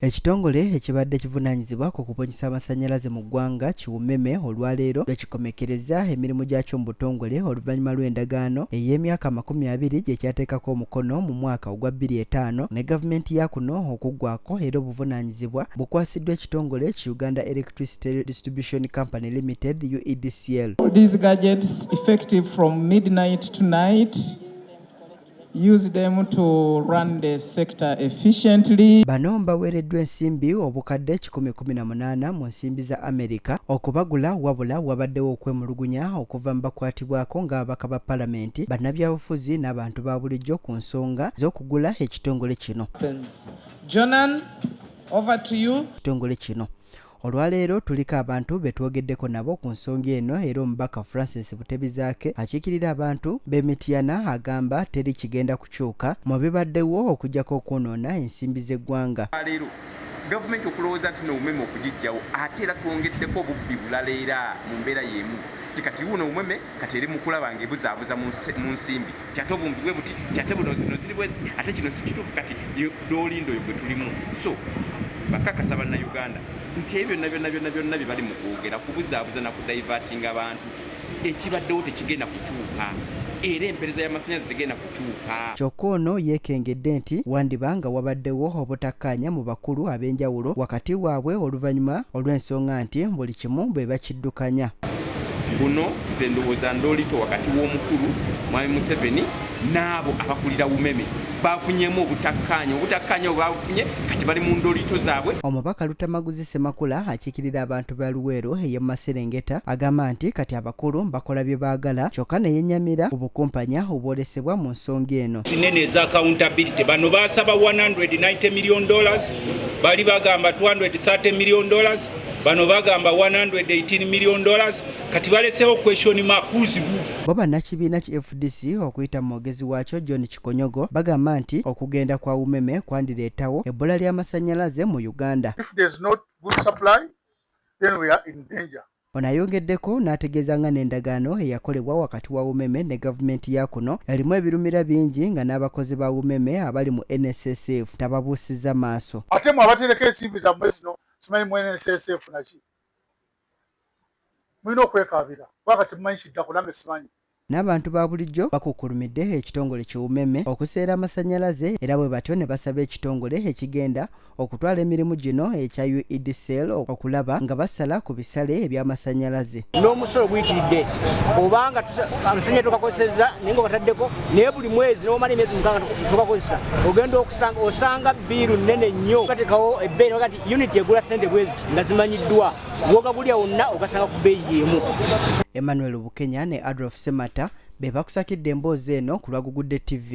Ekitongole ekibadde kivunaanyizibwa ku kuponyesa amasannyalaze mu ggwanga Kiwumeme olwaleero lwekikomekereza emirimu gyakyo mu butongole oluvannyuma lw'endagaano ey'emyaka 20 gye kyateekako omukono mu mwaka ogwa 2005 ne gavumenti ya kuno okuggwaako era obuvunaanyizibwa bukwasiddwa ekitongole ki Uganda Electricity Distribution Company Limited UEDCL. These gadgets effective from midnight tonight. Use them to run the sector efficiently. Bano baweereddwa ensimbi obukadde 118 mu nsimbi za Amerika okubagula wabula wabaddewo okwemulugunya okuva mu bakwatibwako ng'ababaka ba palamenti bannabyabufuzi n'abantu ba bulijjo ku nsonga z'okugula ekitongole kino. Jonan, over to you. Ekitongole kino olwaleero tuliko abantu betwogeddeko nabo ku nsonga eno era omubaka Francis Butebizaake akiikirira abantu b'Emityana agamba teri kigenda kukyuka mu bibaddewo okujjako okwonoona ensimbi z'eggwanga. Leero gavumenti okulowooza nti n'obumeme okugijjawo ate era twongeddeko obubbi bulala era mu mbeera y'emu kati wuno obumeme kati eri mu kulaba ng'ebuzaabuza mu nsimbi ate obumbi bwe buti ate buno zino ziri bwe ziti ate kino si kituufu kati loolindo yo gwe tulimu so bakakasa bannayuganda nti ebyo byonna bye bali mu kwogera kubuzaabuza na kudayivatinga abantu ekibaddewo tekigenda kukyuka era empeereza y'amasannyalaze tegenda kukyuka. Kyokka ono yeekengedde nti wandiba nga wabaddewo obutakkaanya mu bakulu ab'enjawulo wakati waabwe oluvannyuma olw'ensonga nti buli kimu bwe bakiddukanya. Buno nze ndowooza ndoolito wakati w'omukulu Mwami Museveni n'abo abakulira Umeme bafunyeemu obutakkaanya baabufunye kati bali mu ndoolito zaabwe. Omubaka Lutamaguzi Ssemakula akiikirira abantu ba Luweero ey'e Maserengeta agamba nti kati abakulu bakola bye baagala kyokka ne yennyamira obukumpanya obwolesebwa mu nsonga eno. Sinene eza accountability bano baasaba $190 million bali bagamba $230 million bano bagamba $118 million kati baleseewo question mark kuzibu. Bo bannakibiina ki FDC okuyita mu mwogezi waakyo John Kikonyogo bagamba nti okugenda kwa Umeme kwandireetawo ebbula ly'amasannyalaze mu Uganda. If there's not good supply, then we are in danger. Ono ayongeddeko n'ategeeza nga n'endagaano eyakolebwa wakati wa Umeme ne gavumenti ya kuno erimu ebirumira bingi nga n'abakozi ba Umeme abali mu NSSF tababuusizza maaso. Ate mwe abatereka ensimbi zammwe zino simanyi mu NSSF naki mulina okwekaabira wakati mumanyi kiddako nange simanyi. N'abantu ba bulijjo bakukulumidde ekitongole Kiwumeme okuseera amasannyalaze era bwe batyo ne basaba ekitongole ekigenda okutwala emirimu gino ekya UEDCL okulaba nga basala ku bisale eby'amasannyalaze. N'omusolo guyitiridde obanga amasannyalaze tugakozesezza naye nga bataddeko naye buli mwezi n'omala emyezi 6 tugakozesa ogenda osanga bbiiru nnene nnyo ogateekawo ebbeeyi kati uniti egula ssente bwezi nga zimanyiddwa wogabulya wonna ogasanga ku bbeeyi y'emu. Emmanuel Bukenya ne Adolf Semata be bakusakidde emboozi eno ku lwa Gugudde TV.